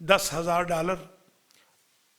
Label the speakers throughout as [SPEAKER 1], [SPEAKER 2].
[SPEAKER 1] $10,000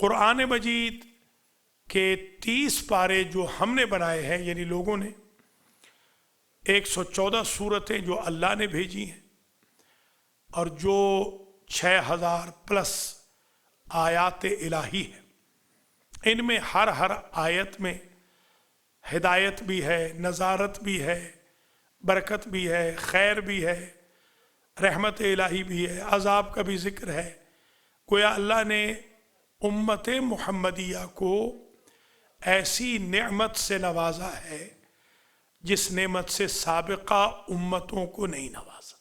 [SPEAKER 1] قرآن مجید کے 30 پارے جو ہم نے بنائے ہیں، یعنی لوگوں نے 114 سورتیں جو اللہ نے بھیجی ہیں، اور جو 6000 پلس آیات الہی ہیں، ان میں ہر آیت میں ہدایت بھی ہے، نظارت بھی ہے، برکت بھی ہے، خیر بھی ہے، رحمت الہی بھی ہے، عذاب کا بھی ذکر ہے۔ گویا اللہ نے امت محمدیہ کو ایسی نعمت سے نوازا ہے جس نعمت سے سابقہ امتوں کو نہیں نوازا۔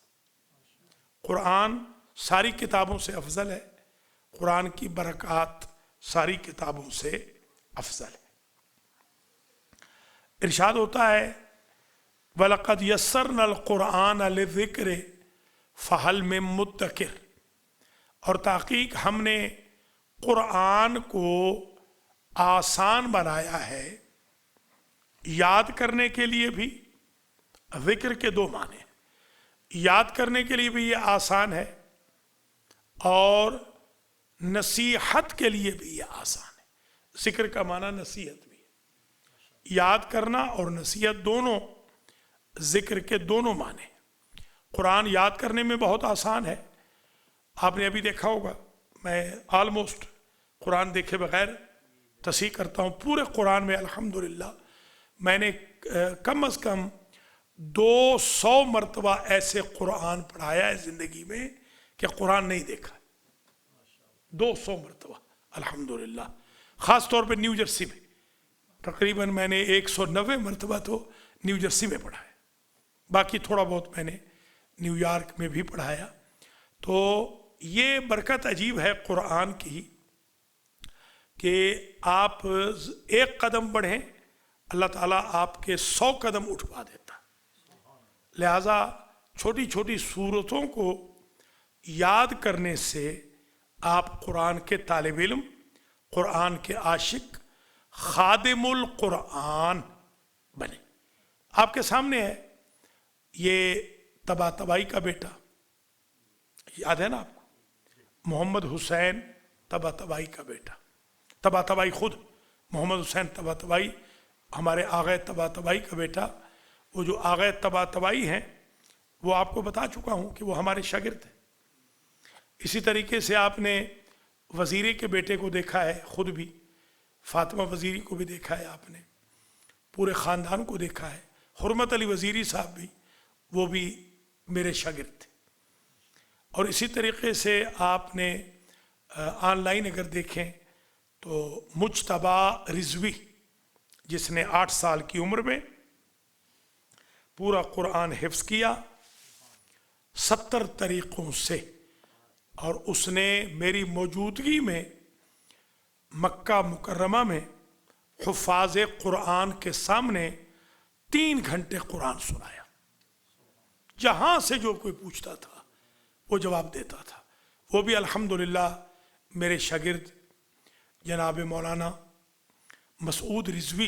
[SPEAKER 1] قرآن ساری کتابوں سے افضل ہے، قرآن کی برکات ساری کتابوں سے افضل ہے۔ ارشاد ہوتا ہے وَلَقَدْ يَسَّرْنَا الْقُرْآنَ لِلذِّكْرِ فَهَلْ مِن مُدَّكِرٍ، اور تحقیق ہم نے قرآن کو آسان بنایا ہے یاد کرنے کے لیے بھی۔ ذکر کے دو معنی ہیں، یاد کرنے کے لیے بھی یہ آسان ہے اور نصیحت کے لیے بھی یہ آسان ہے۔ ذکر کا معنی نصیحت بھی ہے، یاد کرنا اور نصیحت دونوں ذکر کے دونوں معنی ہیں۔ قرآن یاد کرنے میں بہت آسان ہے۔ آپ نے ابھی دیکھا ہوگا، میں آلموسٹ قرآن دیکھے بغیر تصحیح کرتا ہوں۔ پورے قرآن میں الحمدللہ میں نے کم از کم 200 مرتبہ ایسے قرآن پڑھایا ہے زندگی میں کہ قرآن نہیں دیکھا، 200 مرتبہ الحمدللہ۔ خاص طور پہ نیو جرسی میں تقریباً میں نے 190 مرتبہ تو نیو جرسی میں پڑھایا، باقی تھوڑا بہت میں نے نیو یارک میں بھی پڑھایا۔ تو یہ برکت عجیب ہے قرآن کی کہ آپ ایک قدم بڑھیں اللہ تعالیٰ آپ کے 100 قدم اٹھوا دیتا۔ لہٰذا چھوٹی چھوٹی صورتوں کو یاد کرنے سے آپ قرآن کے طالب علم، قرآن کے عاشق، خادم القرآن بنے۔ آپ کے سامنے ہے یہ طباطبائی کا بیٹا، یاد ہے نا آپ کو، محمد حسین طباطبائی کا بیٹا۔ طباطبائی خود محمد حسین طباطبائی ہمارے آغا طباطبائی کا بیٹا۔ وہ جو آغا طباطبائی ہیں وہ آپ کو بتا چکا ہوں کہ وہ ہمارے شاگرد ہیں۔ اسی طریقے سے آپ نے وزیری کے بیٹے کو دیکھا ہے، خود بھی فاطمہ وزیری کو بھی دیکھا ہے، آپ نے پورے خاندان کو دیکھا ہے۔ حرمت علی وزیری صاحب بھی، وہ بھی میرے شاگرد تھے۔ اور اسی طریقے سے آپ نے آن لائن اگر دیکھیں تو مجتبیٰ رضوی، جس نے 8 سال کی عمر میں پورا قرآن حفظ کیا 70 طریقوں سے، اور اس نے میری موجودگی میں مکہ مکرمہ میں حفاظ قرآن کے سامنے 3 گھنٹے قرآن سنایا۔ جہاں سے جو کوئی پوچھتا تھا وہ جواب دیتا تھا۔ وہ بھی الحمدللہ میرے شاگرد جناب مولانا مسعود رضوی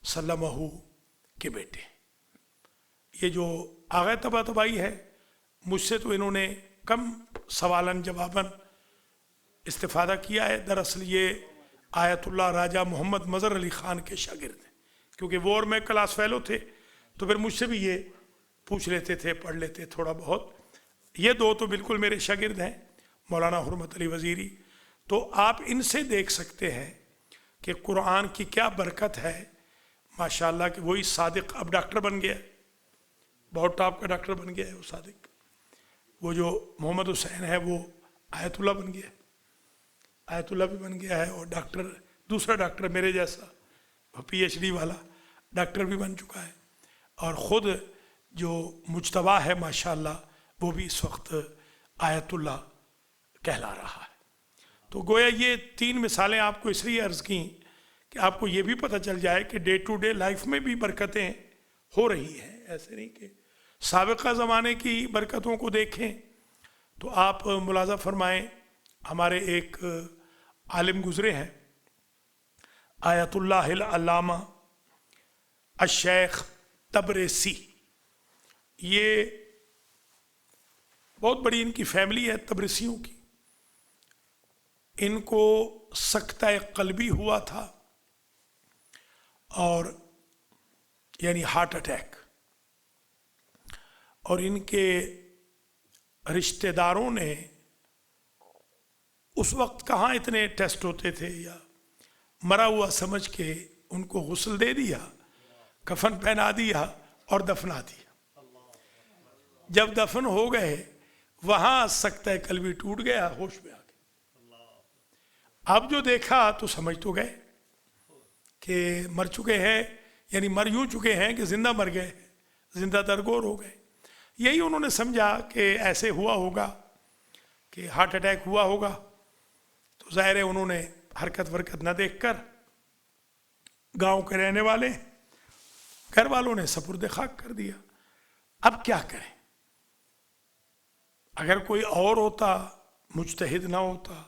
[SPEAKER 1] سلمہ کے بیٹے۔ یہ جو آغا طباطبائی ہے، مجھ سے تو انہوں نے کم سوالن جواباً استفادہ کیا ہے۔ دراصل یہ آیت اللہ راجہ محمد مظہر علی خان کے شاگرد ہیں، کیونکہ وہ اور میں کلاس فیلو تھے تو پھر مجھ سے بھی یہ پوچھ لیتے تھے، پڑھ لیتے تھوڑا بہت۔ یہ دو تو بالکل میرے شاگرد ہیں، مولانا حرمت علی وزیری۔ تو آپ ان سے دیکھ سکتے ہیں کہ قرآن کی کیا برکت ہے ماشاءاللہ، کہ وہی صادق اب ڈاکٹر بن گیا ہے، بہت ٹاپ کا ڈاکٹر بن گیا ہے وہ صادق۔ وہ جو محمد حسین ہے وہ آیت اللہ بن گیا ہے، آیت اللہ بھی بن گیا ہے، اور ڈاکٹر، دوسرا ڈاکٹر میرے جیسا پی ایچ ڈی والا ڈاکٹر بھی بن چکا ہے، اور خود جو مجتبیٰ ہے ماشاءاللہ وہ بھی اس وقت آیت اللہ کہلا رہا ہے۔ تو گویا یہ 3 مثالیں آپ کو اس لیے عرض کیں کہ آپ کو یہ بھی پتہ چل جائے کہ ڈے ٹو ڈے لائف میں بھی برکتیں ہو رہی ہیں۔ ایسے نہیں کہ سابقہ زمانے کی برکتوں کو دیکھیں تو آپ ملاحظہ فرمائیں، ہمارے ایک عالم گزرے ہیں آیت اللہ العلامہ الشیخ تبریسی۔ یہ بہت بڑی ان کی فیملی ہے تبریسیوں کی، ان کو سکتہ قلبی ہوا تھا اور یعنی ہارٹ اٹیک، اور ان کے رشتہ داروں نے اس وقت کہاں اتنے ٹیسٹ ہوتے تھے، یا مرا ہوا سمجھ کے ان کو غسل دے دیا، کفن پہنا دیا اور دفنا دیا۔ جب دفن ہو گئے وہاں سکتہ قلبی ٹوٹ گیا، ہوش میں آ گئے۔ اب جو دیکھا تو سمجھ تو گئے کہ مر چکے ہیں، یعنی مر یوں چکے ہیں کہ زندہ مر گئے، زندہ درگور ہو گئے۔ یہی انہوں نے سمجھا کہ ایسے ہوا ہوگا کہ ہارٹ اٹیک ہوا ہوگا، تو ظاہر ہے انہوں نے حرکت ورکت نہ دیکھ کر گاؤں کے رہنے والے گھر والوں نے سپرد خاک کر دیا۔ اب کیا کریں؟ اگر کوئی اور ہوتا، مجتہد نہ ہوتا،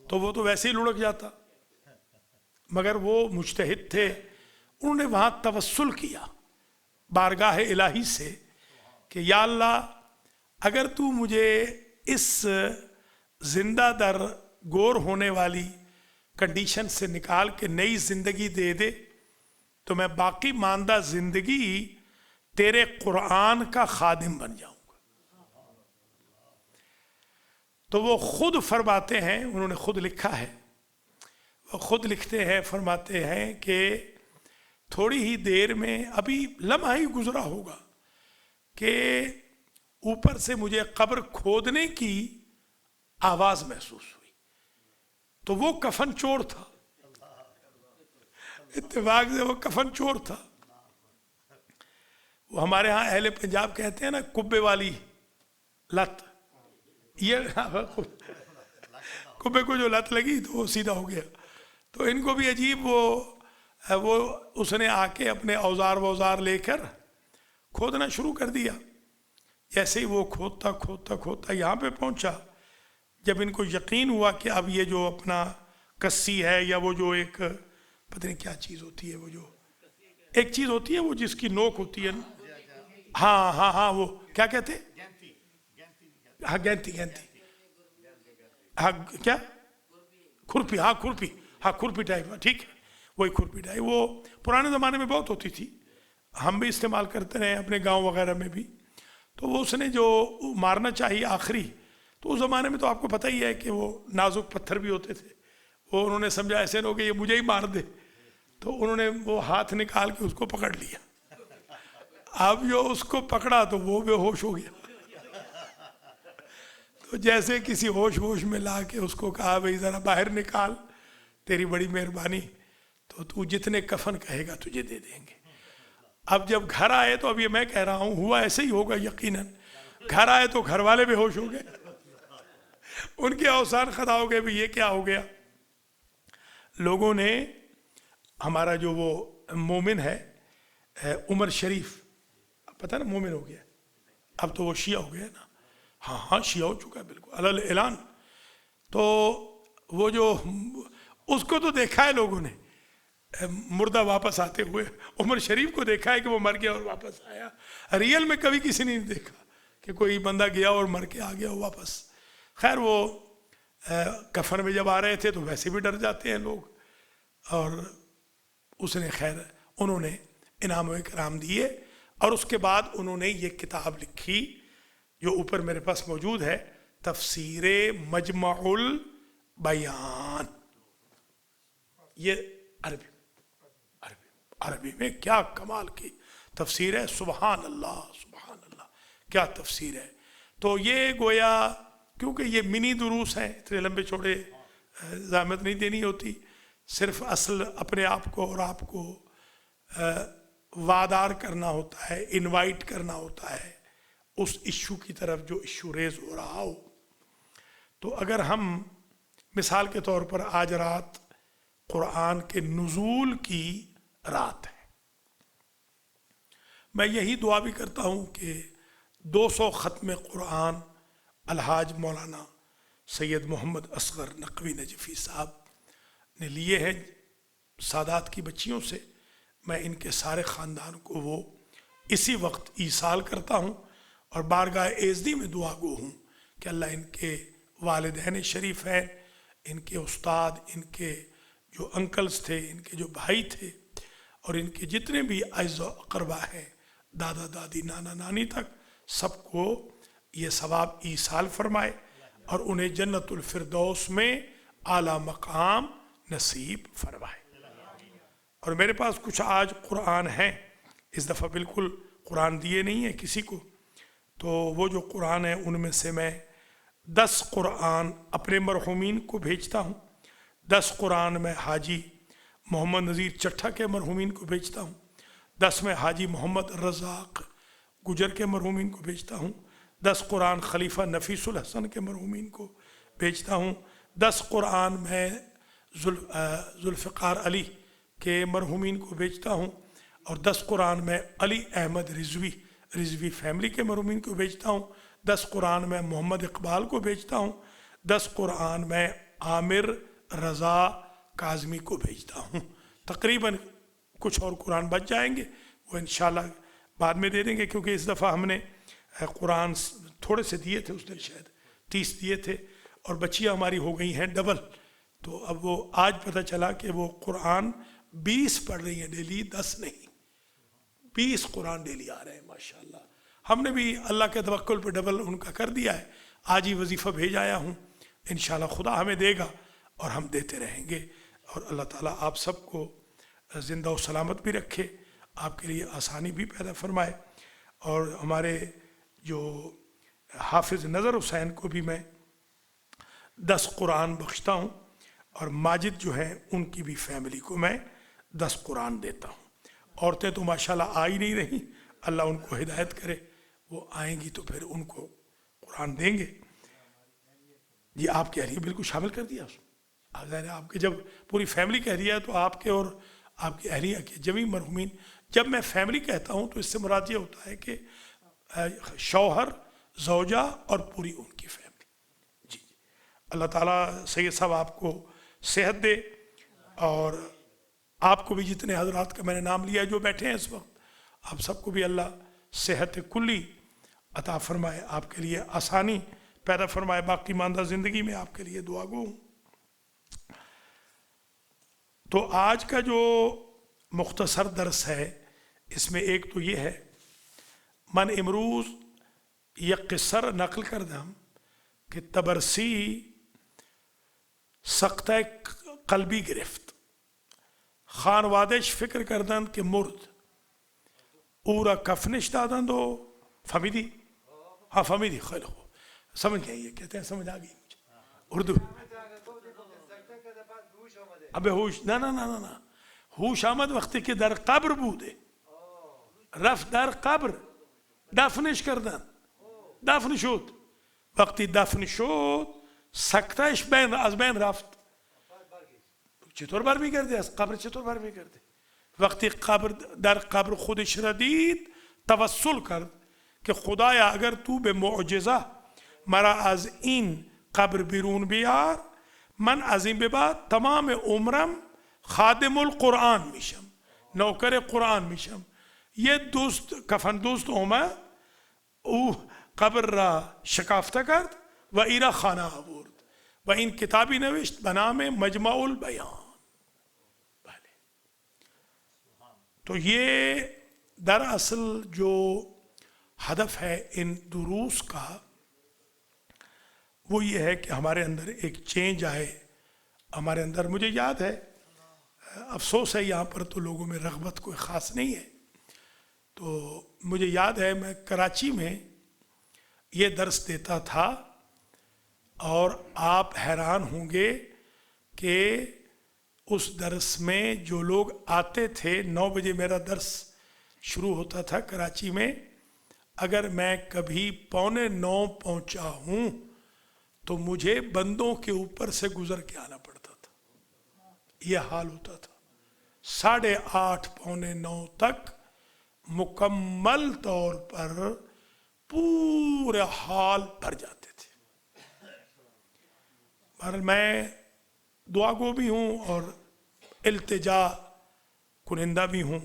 [SPEAKER 1] تو وہ تو ویسے ہی لڑک جاتا، مگر وہ مجتہد تھے، انہوں نے وہاں توسل کیا بارگاہ الہی سے کہ یا اللہ اگر تو مجھے اس زندہ در گور ہونے والی کنڈیشن سے نکال کے نئی زندگی دے دے تو میں باقی ماندہ زندگی تیرے قرآن کا خادم بن جاؤں گا۔ تو وہ خود فرماتے ہیں، انہوں نے خود لکھا ہے، وہ خود لکھتے ہیں، فرماتے ہیں کہ تھوڑی ہی دیر میں، ابھی لمحہ ہی گزرا ہوگا کہ اوپر سے مجھے قبر کھودنے کی آواز محسوس ہوئی۔ تو وہ کفن چور تھا، اتفاق سے وہ کفن چور تھا۔ وہ ہمارے ہاں اہل پنجاب کہتے ہیں نا کبے والی لت، یہ کبے کو جو لت لگی تو وہ سیدھا ہو گیا۔ تو ان کو بھی عجیب، وہ اس نے آ کے اپنے اوزار لے کر کھودنا شروع کر دیا۔ جیسے ہی وہ کھودتا کھودتا کھودتا یہاں پہ پہنچا، جب ان کو یقین ہوا کہ اب یہ جو اپنا کسی ہے، یا وہ جو ایک پتہ نہیں کیا چیز ہوتی ہے، وہ جو ایک چیز ہوتی ہے وہ جس کی نوک ہوتی ہے، ہاں وہ کیا کہتے ہیں؟ ہاں گینتی، ہاں کیا کھرپی، کھرپی ٹائپ، ٹھیک ہے، وہی کھرپی ٹائپ، وہ پرانے زمانے میں بہت ہوتی تھی، ہم بھی استعمال کرتے رہے اپنے گاؤں وغیرہ میں بھی۔ تو وہ اس نے جو مارنا چاہیے آخری، تو اس زمانے میں تو آپ کو پتہ ہی ہے کہ وہ نازک پتھر بھی ہوتے تھے، وہ انہوں نے سمجھا ایسے نہ ہو کہ یہ مجھے ہی مار دے، تو انہوں نے وہ ہاتھ نکال کے اس کو پکڑ لیا۔ اب جو اس کو پکڑا تو وہ بے ہوش ہو گیا، تو جیسے کسی ہوش میں لا کے اس کو کہا بھئی ذرا باہر نکال، تیری بڑی مہربانی، تو جتنے کفن کہے گا تجھے دے دیں گے۔ اب جب گھر آئے تو اب یہ میں کہہ رہا ہوں ہوا ایسے ہی ہوگا یقیناً، گھر آئے تو گھر والے بے ہوش ہو گئے، ان کے اوسان خطا ہو گئے بھی یہ کیا ہو گیا۔ لوگوں نے، ہمارا جو وہ مومن ہے عمر شریف، پتہ نا مومن ہو گیا، اب تو وہ شیعہ ہو گیا نا، ہاں شیعہ ہو چکا ہے بالکل علی الاعلان۔ تو وہ جو اس کو تو دیکھا ہے لوگوں نے مردہ واپس آتے ہوئے، عمر شریف کو دیکھا ہے کہ وہ مر گیا اور واپس آیا، ریئل میں کبھی کسی نے نہیں دیکھا کہ کوئی بندہ گیا اور مر کے آ گیا واپس۔ خیر وہ کفن میں جب آ رہے تھے تو ویسے بھی ڈر جاتے ہیں لوگ، اور اس نے خیر انہوں نے انعام و اکرام دیے، اور اس کے بعد انہوں نے یہ کتاب لکھی جو اوپر میرے پاس موجود ہے، تفسیر مجمع البیان۔ یہ عربی میں کیا کمال کی تفسیر ہے، سبحان اللہ کیا تفسیر ہے۔ تو یہ گویا کیونکہ یہ منی دروس ہیں، اتنے لمبے چوڑے زحمت نہیں دینی ہوتی، صرف اصل اپنے آپ کو اور آپ کو وادار کرنا ہوتا ہے، انوائٹ کرنا ہوتا ہے اس ایشو کی طرف جو ایشو ریز ہو رہا ہو۔ تو اگر ہم مثال کے طور پر آج رات قرآن کے نزول کی رات ہے، میں یہی دعا بھی کرتا ہوں کہ 200 ختم قرآن الحاج مولانا سید محمد اصغر نقوی نجفی صاحب نے لیے ہیں سادات کی بچیوں سے، میں ان کے سارے خاندان کو وہ اسی وقت ایصال کرتا ہوں، اور بارگاہ ایزدی میں دعا گو ہوں کہ اللہ ان کے والدین شریفین، ان کے استاد، ان کے جو انکلز تھے، ان کے جو بھائی تھے، اور ان کے جتنے بھی اعز و اقربا ہیں، دادا دادی نانا نانی تک، سب کو یہ ثواب ایصال فرمائے اور انہیں جنت الفردوس میں اعلیٰ مقام نصیب فرمائے۔ اور میرے پاس کچھ آج قرآن ہیں، اس دفعہ بالکل قرآن دیے نہیں ہیں کسی کو، تو وہ جو قرآن ہیں ان میں سے میں 10 قرآن اپنے مرحومین کو بھیجتا ہوں، 10 قرآن میں حاجی محمد نذیر چٹھا کے مرحومین کو بھیجتا ہوں، 10 میں حاجی محمد رزاق گجر کے مرحومین کو بھیجتا ہوں، 10 قرآن خلیفہ نفیس الحسن کے مرحومین کو بھیجتا ہوں، 10 قرآن میں ذوالفقار علی کے مرحومین کو بھیجتا ہوں، اور 10 قرآن میں علی احمد رضوی فیملی کے مرحومین کو بھیجتا ہوں، 10 قرآن میں محمد اقبال کو بھیجتا ہوں، 10 قرآن میں عامر رضا کاظمی کو بھیجتا ہوں۔ تقریباً کچھ اور قرآن بچ جائیں گے، وہ انشاءاللہ بعد میں دے دیں گے، کیونکہ اس دفعہ ہم نے قرآن تھوڑے سے دیے تھے، اس دن شاید 30 دیے تھے، اور بچیاں ہماری ہو گئی ہیں ڈبل، تو اب وہ آج پتہ چلا کہ وہ قرآن 20 پڑھ رہی ہیں ڈیلی، 10 نہیں، 20 قرآن ڈیلی آ رہے ہیں ماشاءاللہ۔ ہم نے بھی اللہ کے توکل پہ ڈبل ان کا کر دیا ہے، آج ہی وظیفہ بھیج آیا ہوں، انشاءاللہ خدا ہمیں دے گا اور ہم دیتے رہیں گے، اور اللہ تعالیٰ آپ سب کو زندہ و سلامت بھی رکھے، آپ کے لیے آسانی بھی پیدا فرمائے، اور ہمارے جو حافظ نظر حسین کو بھی میں 10 قرآن بخشتا ہوں، اور ماجد جو ہیں ان کی بھی فیملی کو میں 10 قرآن دیتا ہوں۔ عورتیں تو ماشاءاللہ آ ہی نہیں رہیں، اللہ ان کو ہدایت کرے، وہ آئیں گی تو پھر ان کو قرآن دیں گے۔ جی آپ کہہ رہی ہیں، بالکل شامل کر دیا اس میں، آپ کے جب پوری فیملی کہہ رہی ہے تو آپ کے اور آپ کی اہلیہ کے جمیع مرحومین، جب میں فیملی کہتا ہوں تو اس سے مراد یہ ہوتا ہے کہ شوہر، زوجہ اور پوری ان کی فیملی۔ جی اللہ تعالیٰ سید صاحب آپ کو صحت دے، اور آپ کو بھی جتنے حضرات کا میں نے نام لیا جو بیٹھے ہیں اس وقت، آپ سب کو بھی اللہ صحت کلی عطا فرمائے، آپ کے لیے آسانی پیدا فرمائے، باقی ماندہ زندگی میں آپ کے لیے دعا گو ہوں۔ تو آج کا جو مختصر درس ہے، اس میں ایک تو یہ ہے، من امروز یک قصر نقل کردم کہ تبرسی سختہ قلبی گرفت، خانوادش فکر کردند کہ مرد، او را کفنش دادند و فهمیدی؟ ہاں فهمیدی، خیلی خوب، سمجھ گئے، یہ کہتے ہیں سمجھ آگئی مجھے اردو۔ ابے ہوش نه هوش آمد وقتی که در قبر بوده، رفت در قبر، دفنش کردن، دفن شد، وقتی دفن شد سکتهش از بین رفت. چطور برمیگرده از قبر؟ چطور برمیگرده؟ وقتی در قبر خودش را دید توسل کرد که خدایا اگر تو به معجزه مرا از این قبر بیرون بیار، من از این به بعد تمام عمرم خادم القرآن میشم، نوکر قرآن میشم. یه دوست کفن دوست اومد، او قبر را شکافته کرد و ای را خانه آورد و این کتابی نوشت به نام مجمع البیان. بله، تو یہ در اصل جو ہدف ہے ان دروس کا وہ یہ ہے کہ ہمارے اندر ایک چینج آئے ہمارے اندر. مجھے یاد ہے، افسوس ہے یہاں پر تو لوگوں میں رغبت کوئی خاص نہیں ہے، تو مجھے یاد ہے میں کراچی میں یہ درس دیتا تھا، اور آپ حیران ہوں گے کہ اس درس میں جو لوگ آتے تھے، 9 بجے میرا درس شروع ہوتا تھا کراچی میں، اگر میں کبھی 8:45 پہنچا ہوں تو مجھے بندوں کے اوپر سے گزر کے آنا پڑتا تھا. یہ حال ہوتا تھا. 8:30 8:45 تک مکمل طور پر پورے حال بھر جاتے تھے. بہرحال میں دعا گو بھی ہوں اور التجا کنندہ بھی ہوں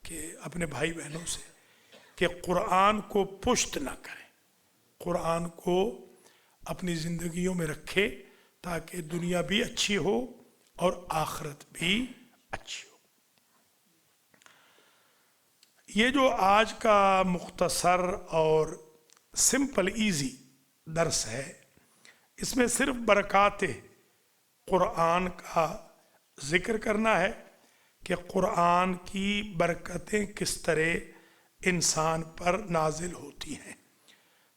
[SPEAKER 1] کہ اپنے بھائی بہنوں سے کہ قرآن کو پشت نہ کریں، قرآن کو اپنی زندگیوں میں رکھے تاکہ دنیا بھی اچھی ہو اور آخرت بھی اچھی ہو۔ یہ جو آج کا مختصر اور سمپل ایزی درس ہے، اس میں صرف برکات قرآن کا ذکر کرنا ہے کہ قرآن کی برکتیں کس طرح انسان پر نازل ہوتی ہیں۔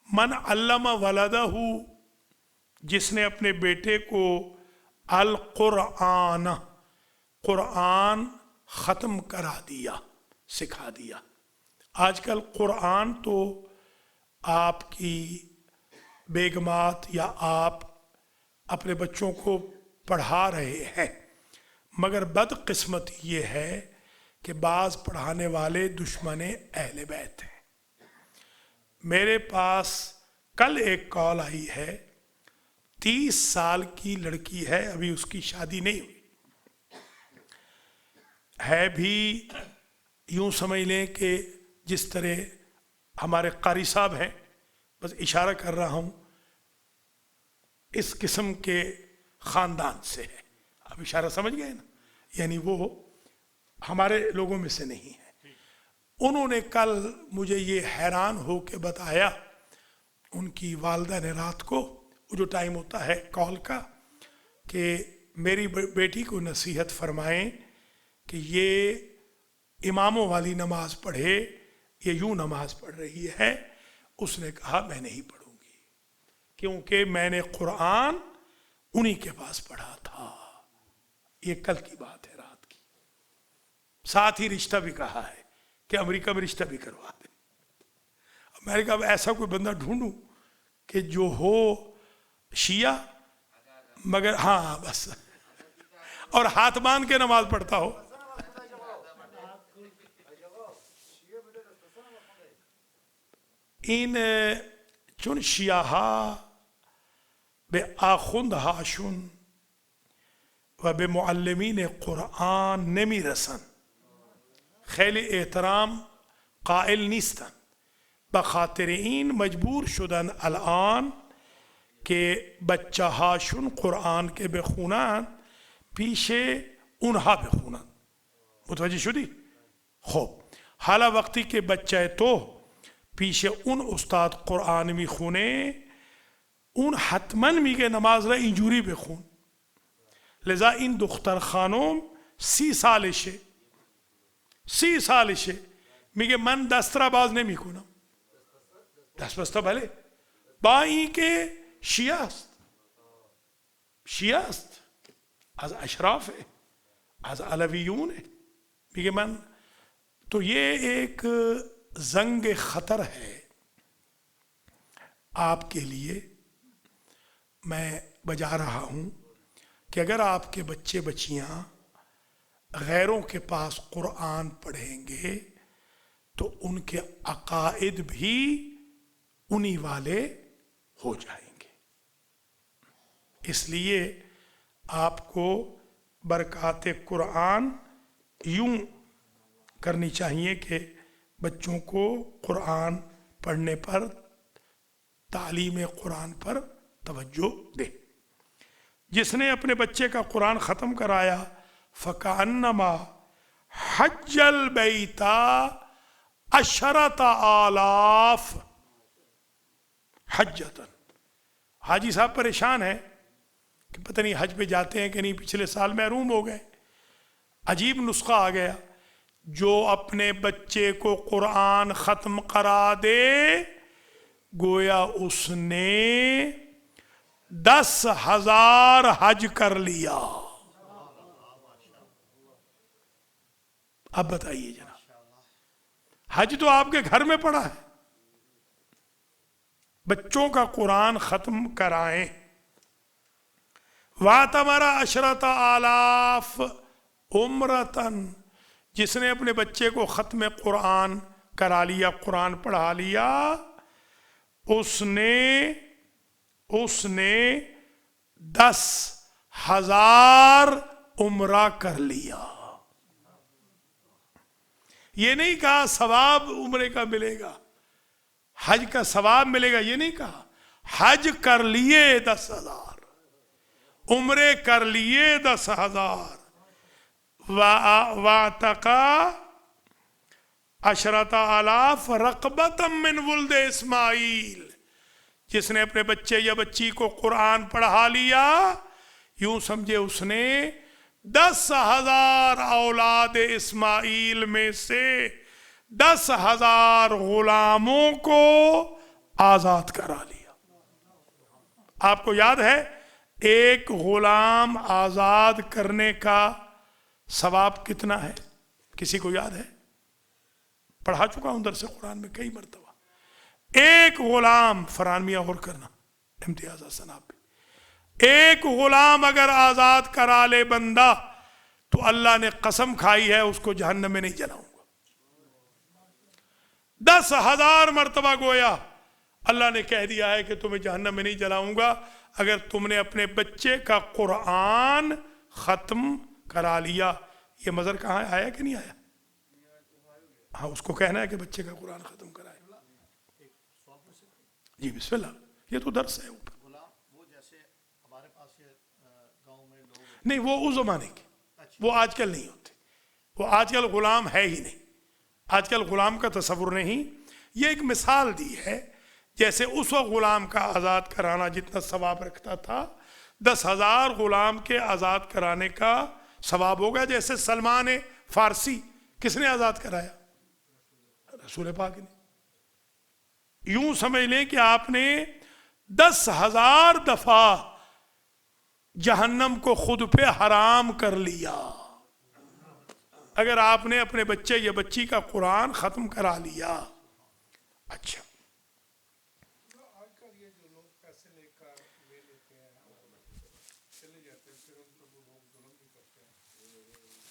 [SPEAKER 1] من علم ولدہ، جس نے اپنے بیٹے کو القرآن، قرآن ختم کرا دیا، سکھا دیا۔ آج کل قرآن تو آپ کی بیگمات یا آپ اپنے بچوں کو پڑھا رہے ہیں، مگر بدقسمتی یہ ہے کہ بعض پڑھانے والے دشمن اہل بیت ہیں۔ میرے پاس کل ایک کال آئی ہے، 30 سال کی لڑکی ہے، ابھی اس کی شادی نہیں ہوئی ہے، بھی یوں سمجھ لیں کہ جس طرح ہمارے قاری صاحب ہیں، بس اشارہ کر رہا ہوں، اس قسم کے خاندان سے ہے۔ آپ اشارہ سمجھ گئے نا، یعنی وہ ہمارے لوگوں میں سے نہیں ہے۔ انہوں نے کل مجھے یہ حیران ہو کے بتایا، ان کی والدہ نے رات کو، وہ جو ٹائم ہوتا ہے کال کا، کہ میری بیٹی کو نصیحت فرمائیں کہ یہ اماموں والی نماز پڑھے، یہ یوں نماز پڑھ رہی ہے۔ اس نے کہا میں نہیں پڑھوں گی، کیونکہ میں نے قرآن انہی کے پاس پڑھا تھا۔ یہ کل کی بات ہے، رات کی۔ ساتھ ہی رشتہ بھی کہا ہے کہ امریکہ میں رشتہ بھی کروا دیں۔ میں نے کہا اب ایسا کوئی بندہ ڈھونڈوں کہ جو ہو شیعہ مگر ہاں بس، اور ہاتھ باندھ کے نماز پڑھتا ہو۔ این چون شیعہ به آخوندهاشون و به معلمین قرآن نمیرسن، خیلی احترام قائل نیستن، به خاطر این مجبور شدن الان که بچه هاشون قرآن که بخونن پیش اونها بخونن۔ متوجه شدی؟ خب حالا وقتی که بچه تو پیش اون استاد قرآن میخونه، اون حتما میگه نماز را اینجوری بخون. لذا این دختر خانم 30 سالشه، 30 سالشه، میگه من دست را باز نمی کنم. دست بسته بله، با این که شیعه است، شیعه است، از اشرافه، از علویونه، میگه من. تو یہ ایک زنگ خطر ہے آپ کے لیے، میں بجا رہا ہوں کہ اگر آپ کے بچے بچیاں غیروں کے پاس قرآن پڑھیں گے تو ان کے عقائد بھی انہی والے ہو جائیں گے۔ اس لیے آپ کو برکات قرآن یوں کرنی چاہیے کہ بچوں کو قرآن پڑھنے پر، تعلیم قرآن پر توجہ دے۔ جس نے اپنے بچے کا قرآن ختم کرایا فَكَأَنَّمَا حَجَّ الْبَيْتَ 10,000 حجتاً۔ حاجی صاحب پریشان ہے کہ پتہ نہیں حج پہ جاتے ہیں کہ نہیں، پچھلے سال محروم ہو گئے۔ عجیب نسخہ آ گیا، جو اپنے بچے کو قرآن ختم کرا دے گویا اس نے 10,000 حج کر لیا۔ اب بتائیے جناب، حج تو آپ کے گھر میں پڑا ہے، بچوں کا قرآن ختم کرائیں۔ وَاعْتَمَرَ 10,000 عمرتاً، جس نے اپنے بچے کو ختم قرآن کرا لیا، قرآن پڑھا لیا، اس نے 10,000 عمرہ کر لیا۔ یہ نہیں کہا ثواب عمرے کا ملے گا، حج کا ثواب ملے گا، یہ نہیں کہا، حج کر لیے 10,000۔ عمرے کر لیے 10,000 وَاعْتَقَا 10,000 رَقْبَةً مِّن وُلْدِ اسماعیل، جس نے اپنے بچے یا بچی کو قرآن پڑھا لیا، یوں سمجھے اس نے 10,000 اولاد اسماعیل میں سے 10,000 غلاموں کو آزاد کرا لیا۔ آپ کو یاد ہے ایک غلام آزاد کرنے کا ثواب کتنا ہے؟ کسی کو یاد ہے؟ پڑھا چکا ہوں درس قرآن میں کئی مرتبہ۔ ایک غلام، فرحان میاں غور کرنا، امتیاز حسن آپ بھی، ایک غلام اگر آزاد کرا لے بندہ تو اللہ نے قسم کھائی ہے اس کو جہنم میں نہیں جلاؤں گا۔ 10,000 مرتبہ گویا اللہ نے کہہ دیا ہے کہ تمہیں جہنم میں نہیں جلاؤں گا اگر تم نے اپنے بچے کا قرآن ختم کرا لیا۔ یہ مظہر کہاں آیا کہ نہیں آیا؟ ہاں، اس کو کہنا ہے کہ بچے کا قرآن ختم کرائے۔ جی بسم اللہ، یہ تو درس ہے اوپر۔
[SPEAKER 2] وہ جیسے ہمارے پاس گاؤں میں لوگ،
[SPEAKER 1] نہیں، وہ اس زمانے کے، وہ آج کل نہیں ہوتے، وہ آج کل غلام ہے ہی نہیں، آج کل غلام کا تصور نہیں۔ یہ ایک مثال دی ہے، جیسے اس وقت غلام کا آزاد کرانا جتنا ثواب رکھتا تھا، 10,000 غلام کے آزاد کرانے کا ثواب ہوگا۔ جیسے سلمان فارسی کس نے آزاد کرایا؟ رسول پاک نے۔ یوں سمجھ لیں کہ آپ نے 10,000 دفعہ جہنم کو خود پہ حرام کر لیا اگر آپ نے اپنے بچے یا بچی کا قرآن ختم کرا لیا۔ اچھا،
[SPEAKER 3] آج کل یہ جو لوگ پیسے لے کر لے لیتے ہیں چلے جاتے ہیں، پھر ان پر وہ لوگ ظلم بھی کرتے ہیں،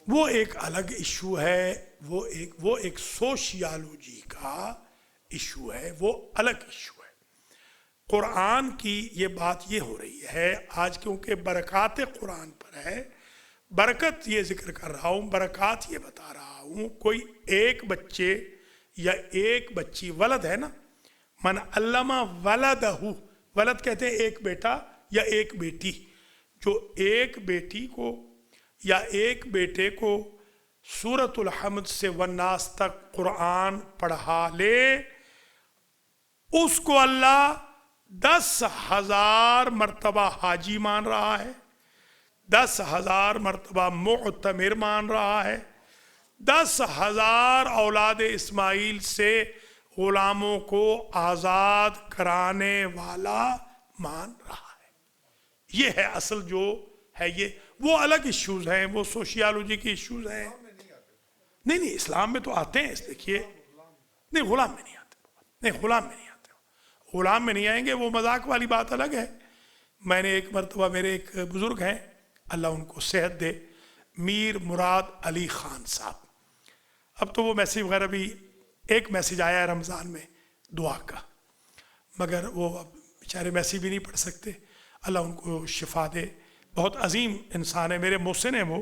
[SPEAKER 1] وہ ایک الگ ایشو ہے، وہ ایک سوشیالوجی کا ایشو ہے، وہ الگ ایشو ہے۔ قرآن کی یہ بات یہ ہو رہی ہے آج، کیونکہ برکات قرآن پر ہے، برکت یہ ذکر کر رہا ہوں، برکات یہ بتا رہا ہوں۔ کوئی ایک بچے یا ایک بچی، ولد ہے نا، من علمہ ولدہ، ولد کہتے ہیں ایک بیٹا یا ایک بیٹی، جو ایک بیٹی کو یا ایک بیٹے کو سورۃ الحمد سے والناس تک قرآن پڑھا لے، اس کو اللہ 10,000 مرتبہ حاجی مان رہا ہے، 10,000 مرتبہ معتمر مان رہا ہے، 10,000 اولاد اسماعیل سے غلاموں کو آزاد کرانے والا مان رہا ہے۔ یہ ہے اصل جو ہے، یہ وہ الگ ایشوز ہیں، وہ سوشیالوجی کے ایشوز ہیں۔ نہیں، اسلام میں تو آتے ہیں، دیکھیے، نہیں غلام میں نہیں آتے، نہیں غلام میں نہیں آتے، غلام میں نہیں آئیں گے، وہ مذاق والی بات الگ ہے۔ میں نے ایک مرتبہ، میرے ایک بزرگ ہیں اللہ ان کو صحت دے، میر مراد علی خان صاحب، اب تو وہ میسیج وغیرہ بھی، ایک میسیج آیا ہے رمضان میں دعا کا، مگر وہ اب بیچارے میسیج بھی نہیں پڑھ سکتے، اللہ ان کو شفا دے، بہت عظیم انسان ہے، میرے محسن ہیں وہ،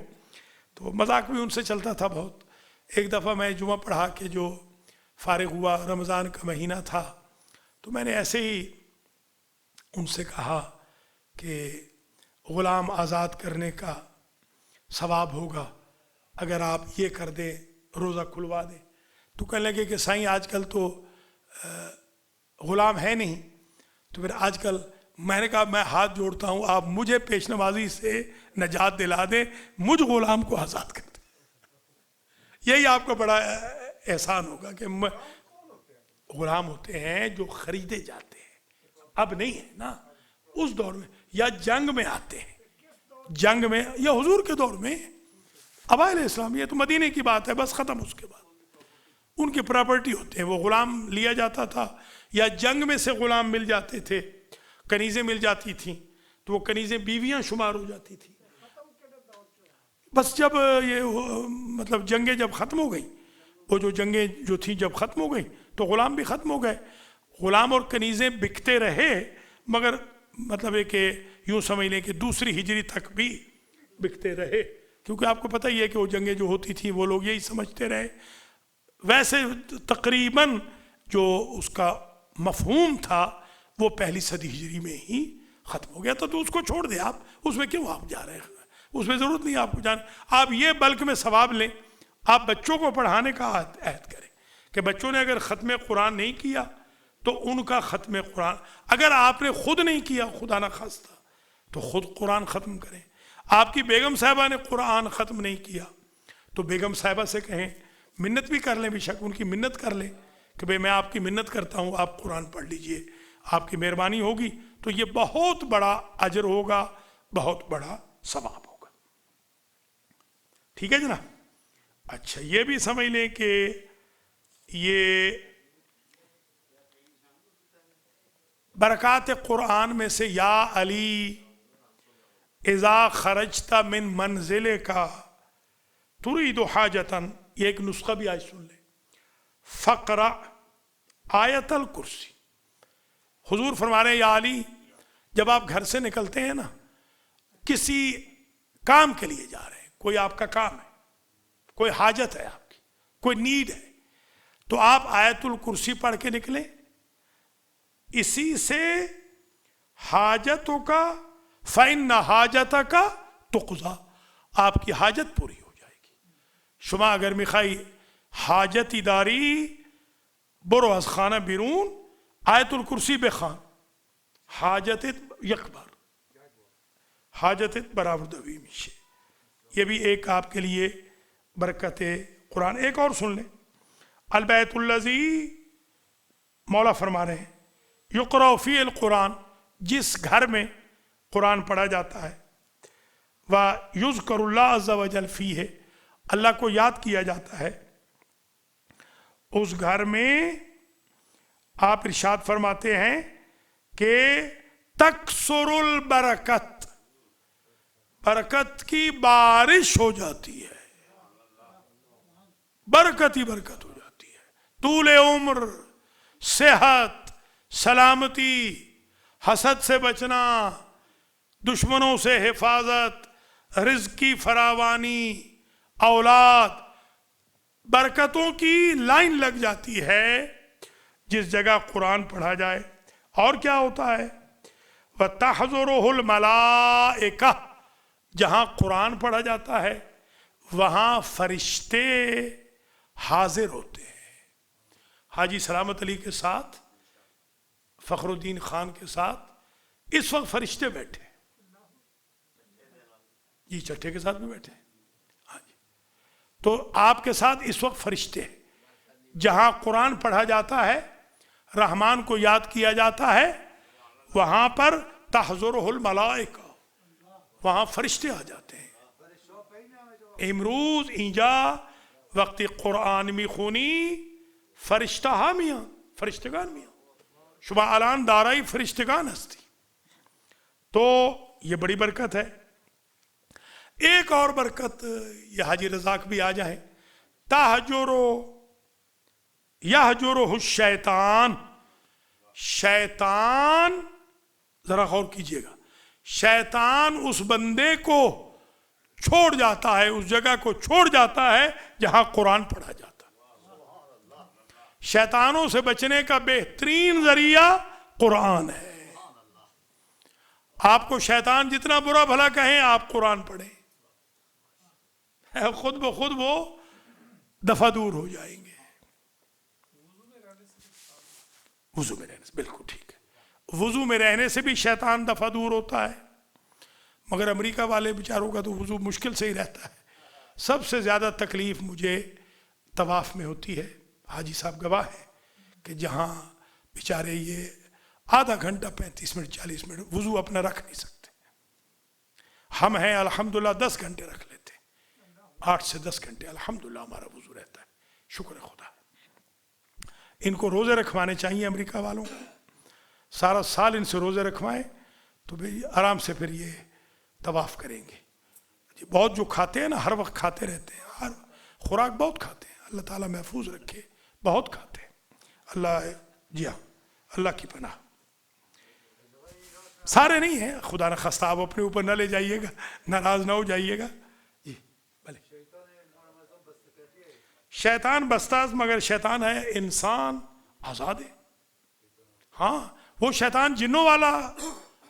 [SPEAKER 1] تو مذاق بھی ان سے چلتا تھا بہت۔ ایک دفعہ میں جمعہ پڑھا کے جو فارغ ہوا، رمضان کا مہینہ تھا، تو میں نے ایسے ہی ان سے کہا کہ غلام آزاد کرنے کا ثواب ہوگا اگر آپ یہ کر دیں، روزہ کھلوا دیں۔ تو کہنے لگے کہ سائیں آج کل تو غلام ہے نہیں، تو پھر آج کل میں نے کہا میں ہاتھ جوڑتا ہوں، آپ مجھے پیش نوازی سے نجات دلا دیں، مجھ غلام کو آزاد کر دیں، یہی آپ کا بڑا احسان ہوگا۔ کہ غلام ہوتے ہیں جو خریدے جاتے ہیں، اب نہیں ہے نا، اس دور میں، یا جنگ میں آتے ہیں، جنگ میں، یا حضور کے دور میں، اوائل اسلام، یہ تو مدینے کی بات ہے بس، ختم۔ اس کے بعد ان کی پراپرٹی ہوتے ہیں، وہ غلام لیا جاتا تھا، یا جنگ میں سے غلام مل جاتے تھے، کنیزیں مل جاتی تھیں، تو وہ کنیزیں بیویاں شمار ہو جاتی تھیں۔ بس جب یہ مطلب جنگیں جب ختم ہو گئیں، وہ جو جنگیں جو تھیں جب ختم ہو گئیں تو غلام بھی ختم ہو گئے، غلام اور کنیزیں بکتے رہے، مگر مطلب ہے کہ یوں سمجھ لیں کہ دوسری ہجری تک بھی بکتے رہے، کیونکہ آپ کو پتہ ہی ہے کہ وہ جنگیں جو ہوتی تھیں وہ لوگ یہی سمجھتے رہے۔ ویسے تقریباً جو اس کا مفہوم تھا وہ پہلی صدی ہجری میں ہی ختم ہو گیا تو اس کو چھوڑ دیں آپ، اس میں کیوں آپ جا رہے ہیں، اس میں ضرورت نہیں آپ کو جانا. آپ یہ بلک میں ثواب لیں. آپ بچوں کو پڑھانے کا عہد کریں کہ بچوں نے اگر ختم قرآن نہیں کیا تو ان کا ختم قرآن، اگر آپ نے خود نہیں کیا خدا نہ خواستہ تو خود قرآن ختم کریں. آپ کی بیگم صاحبہ نے قرآن ختم نہیں کیا تو بیگم صاحبہ سے کہیں، منت بھی کر لیں، بے شک ان کی منت کر لیں کہ بھئی میں آپ کی منت کرتا ہوں آپ قرآن پڑھ لیجئے، آپ کی مہربانی ہوگی تو یہ بہت بڑا اجر ہوگا، بہت بڑا ثواب ہوگا. ٹھیک ہے جناب. اچھا یہ بھی سمجھ لیں کہ یہ برکات قرآن میں سے یا علی اذا خرجت من منزل کا ترید حاجتاً، یہ ایک نسخہ بھی آج سن لیں، فقرأ آیت الکرسی. حضور فرما رہے ہیں یا علی جب آپ گھر سے نکلتے ہیں نا، کسی کام کے لیے جا رہے ہیں، کوئی آپ کا کام ہے، کوئی حاجت ہے آپ کی، کوئی نیڈ ہے، تو آپ آیت الکرسی پڑھ کے نکلیں. اسی سے حاجتوں کا فإن حاجتك تقضى، آپ کی حاجت پوری ہو جائے گی. شما اگر میخوای حاجتی داری برو از خانه بیرون آیت الکرسی بخوان، حاجتت یکبر، حاجتت برآوردگی میشه. یہ بھی ایک آپ کے لیے برکت قرآن. ایک اور سن لیں، البیت الذی، مولا فرما رہے ہیں یقرأ فی القرآن، جس گھر میں قرآن پڑھا جاتا ہے، وَيُذْكَرُ اللَّهُ عَزَّ وَجَلَّ فِيهِ، اللہ کو یاد کیا جاتا ہے، اس گھر میں آپ ارشاد فرماتے ہیں کہ تکثر البرکت، برکت کی بارش ہو جاتی ہے، برکت ہی برکت ہو جاتی ہے. طول عمر، صحت، سلامتی، حسد سے بچنا، دشمنوں سے حفاظت، رزق کی فراوانی، اولاد، برکتوں کی لائن لگ جاتی ہے جس جگہ قرآن پڑھا جائے. اور کیا ہوتا ہے، وَتَحْضُرُهُ الْمَلَائِكَةُ، جہاں قرآن پڑھا جاتا ہے وہاں فرشتے حاضر ہوتے ہیں. حاجی سلامت علی کے ساتھ، فخر الدین خان کے ساتھ اس وقت فرشتے بیٹھے، جی چٹھے کے ساتھ بھی بیٹھے. ہاں جی، تو آپ کے ساتھ اس وقت فرشتے ہیں. جہاں قرآن پڑھا جاتا ہے، رحمان کو یاد کیا جاتا ہے، وہاں پر تحضرہ الملائکہ، وہاں فرشتے آ جاتے ہیں. امروز اینجا وقتی قرآن میخونی فرشتہ ہاں میاں، فرشتگان میاں، شما الان دارای فرشتگان ہستی. تو یہ بڑی برکت ہے. ایک اور برکت، یہ حاجی رزاق بھی آ جائیں، یہجرہ الشیطان، شیطان، ذرا غور کیجئے گا، شیطان اس بندے کو چھوڑ جاتا ہے، اس جگہ کو چھوڑ جاتا ہے جہاں قرآن پڑھا جاتا ہے. شیطانوں سے بچنے کا بہترین ذریعہ قرآن ہے. آپ کو شیطان جتنا برا بھلا کہیں، آپ قرآن پڑھیں، خود بخود وہ دفع دور ہو جائیں گے. وضو میں رہنے سے، بالکل ٹھیک ہے، وضو میں رہنے سے بھی شیطان دفع دور ہوتا ہے. مگر امریکہ والے بیچاروں کا تو وضو مشکل سے ہی رہتا ہے. سب سے زیادہ تکلیف مجھے طواف میں ہوتی ہے. حاجی صاحب گواہ ہے کہ جہاں بیچارے یہ آدھا گھنٹہ 35 منٹ 40 منٹ وضو اپنا رکھ نہیں سکتے. ہم ہیں الحمدللہ 10 گھنٹے رکھ لیتے، 8 سے 10 گھنٹے الحمدللہ ہمارا وضو رہتا ہے. شکر خدا. ان کو روزے رکھوانے چاہیے امریکہ والوں کو، سارا سال ان سے روزے رکھوائیں تو آرام سے پھر یہ طواف کریں گے. بہت جو کھاتے ہیں نا، ہر وقت کھاتے رہتے ہیں، ہر خوراک بہت کھاتے ہیں. اللہ تعالیٰ محفوظ رکھے. بہت کھاتے ہیں. اللہ، جی ہاں، اللہ کی پناہ. سارے نہیں ہیں، خدا نہ خواستہ آپ اپنے اوپر نہ لے جائیے گا، ناراض نہ ہو جائیے گا. جی بھلے. شیطان بستاز، مگر شیطان ہے انسان آزاد ہے. ہاں، وہ شیطان جنوں والا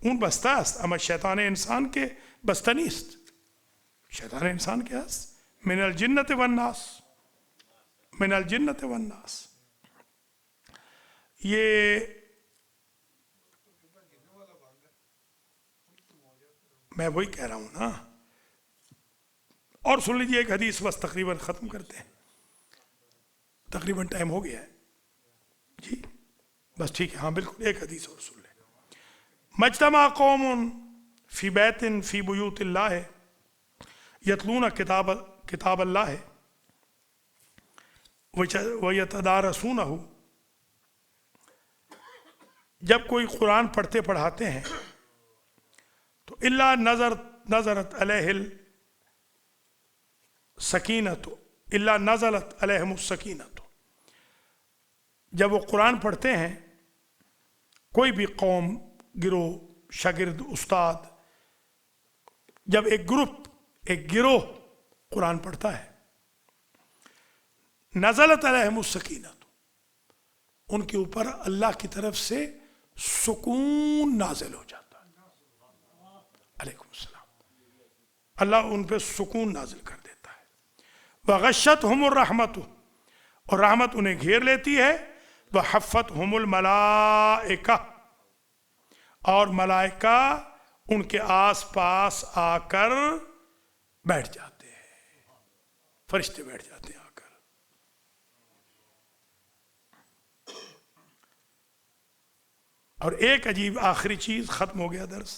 [SPEAKER 1] اون بسته است، اما شیطان انسان که بسته نیست. شیطان انسان که هست من الجنة والناس، من الجنة والناس. یہ میں وہی کہہ رہا ہوں نا. اور سن لیجیے ایک حدیث، بس تقریباً ختم کرتے ہیں، تقریباً ٹائم ہو گیا ہے جی، بس ٹھیک ہے. ہاں بالکل، ایک حدیث اور سن لیں. مجتمع قوم فی بیت فی بیوت اللہ یتلون کتاب اللہ ویتدارسونہ، جب کوئی قرآن پڑھتے پڑھاتے ہیں تو الا نظرت علیہ السکینۃ، الا نزلت علیہم السکینۃ. جب وہ قرآن پڑھتے ہیں، کوئی بھی قوم، گروہ، شاگرد، استاد، جب ایک گروپ، ایک گروہ قرآن پڑھتا ہے، نزلت علیہم السکینۃ، ان کے اوپر اللہ کی طرف سے سکون نازل ہو جاتا ہے. علیکم السلام. اللہ ان پہ سکون نازل کر دیتا ہے. وغشتہم الرحمۃ، اور رحمت انہیں گھیر لیتی ہے. وحفتہم الملائکہ، اور ملائکہ ان کے آس پاس آ کر بیٹھ جاتے ہیں، فرشتے بیٹھ جاتے ہیں آ کر. اور ایک عجیب آخری چیز، ختم ہو گیا درس.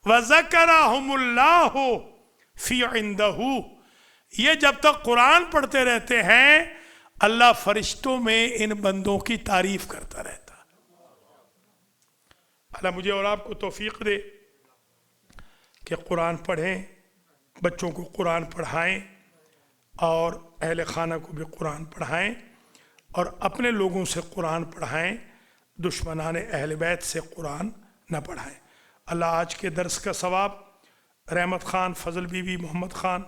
[SPEAKER 1] وَذَكَرَهُمُ اللَّهُ فِي عِنْدَهُ، یہ جب تک قرآن پڑھتے رہتے ہیں اللہ فرشتوں میں ان بندوں کی تعریف کرتا رہتا. اللہ مجھے اور آپ کو توفیق دے کہ قرآن پڑھیں، بچوں کو قرآن پڑھائیں، اور اہل خانہ کو بھی قرآن پڑھائیں، اور اپنے لوگوں سے قرآن پڑھائیں، دشمنان اہل بیت سے قرآن نہ پڑھائیں. اللہ آج کے درس کا ثواب رحمت خان، فضل بی بی، محمد خان،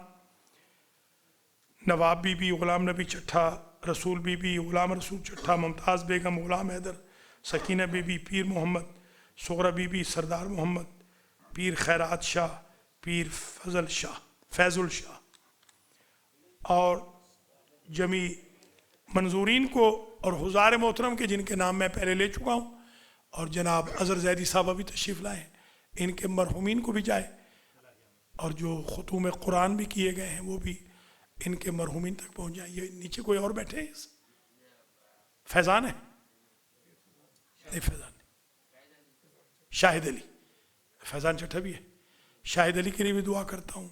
[SPEAKER 1] نواب بی بی، غلام نبی چٹھا، رسول بی بی، غلام رسول چٹھا، ممتاز بیگم، غلام حیدر، سکینہ بی بی، پیر محمد، سغرا بی بی، سردار محمد، پیر خیرات شاہ، پیر فضل شاہ، فیض الشاہ، اور جمی منظورین کو، اور حضار محترم کے جن کے نام میں پہلے لے چکا ہوں، اور جناب اظہر زیدی صاحب ابھی تشریف لائے ہیں، ان کے مرحومین کو بھی جائے، اور جو ختوم قرآن بھی کیے گئے ہیں وہ بھی ان کے مرحومین تک پہنچ جائیں. یہ نیچے کوئی اور بیٹھے ہیں؟ فیضان ہے؟ نہیں، فیضان نہیں. شاہد علی، فیضان چٹھا بھی ہے. شاہد علی کے لیے بھی دعا کرتا ہوں،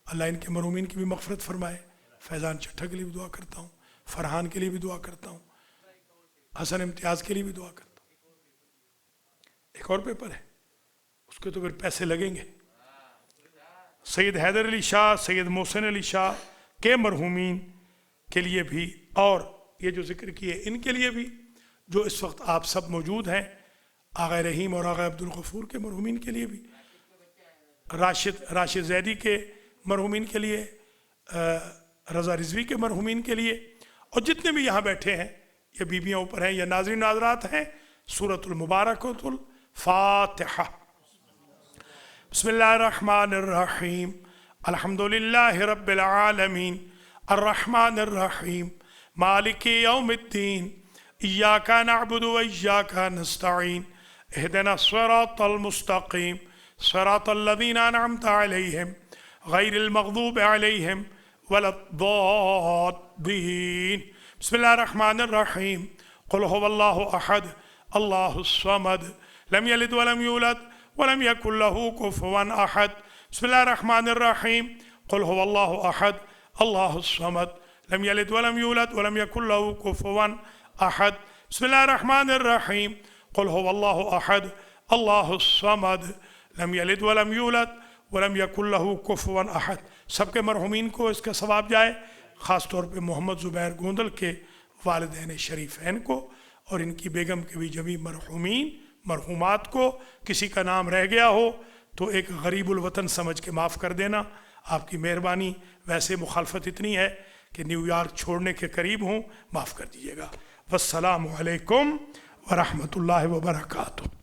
[SPEAKER 1] اللہ ان کے مرحومین کی بھی مغفرت فرمائے. فیضان چٹھا کے لیے بھی دعا کرتا ہوں، فرحان کے لیے بھی دعا کرتا ہوں، حسن امتیاز کے لیے بھی دعا کرتا ہوں. ایک اور پیپر ہے، اس کے تو پھر پیسے لگیں گے. سید حیدر علی شاہ، سید محسن علی شاہ کے مرحومین کے لیے بھی، اور یہ جو ذکر کیے ان کے لیے بھی، جو اس وقت آپ سب موجود ہیں، آغا رحیم اور آغا عبدالغفور کے مرحومین کے لیے بھی، راشد زیدی کے مرحومین کے لیے، رضا رضوی کے مرحومین کے لیے، اور جتنے بھی یہاں بیٹھے ہیں، یا بیویاں اوپر ہیں یا ناظرین ناظرات ہیں. سورۃ المبارکۃ الفاتحہ. بسم اللہ الرحمن الرحیم. الحمد للہ رب العالمین الرحمن الرحیم مالک یوم الدین ایاک نعبد و ایاک نستعین اہدنا الصراط المستقیم صراط الذین انعمت علیہم غیر المغضوب علیہم ولا الضالین. بسم اللہ الرحمن الرحیم. قل هو اللہ احد اللہ الصمد لم یلد ولم یولد ولم یکن له کفوا احد. بسم اللہ الرحمن الرحیم. قل هو اللہ احد اللہ الصمد لم یلد ولم یولد ولم یکن له کفوا احد. بسم اللہ الرحمن الرحیم. قل هو اللہ احد اللہ الصمد لم یلد ولم یولد ولم یکن له کفوا احد. سب کے مرحومین کو اس کا ثواب جائے، خاص طور پہ محمد زبیر گوندل کے والدین شریفین کو، اور ان کی بیگم کے بھی جمیع مرحومین مرحومات کو. کسی کا نام رہ گیا ہو تو ایک غریب الوطن سمجھ کے معاف کر دینا. آپ کی مہربانی، ویسے مخالفت اتنی ہے کہ نیو یارک چھوڑنے کے قریب ہوں، معاف کر دیجیے گا۔ والسلام علیکم ورحمۃ اللہ وبرکاتہ۔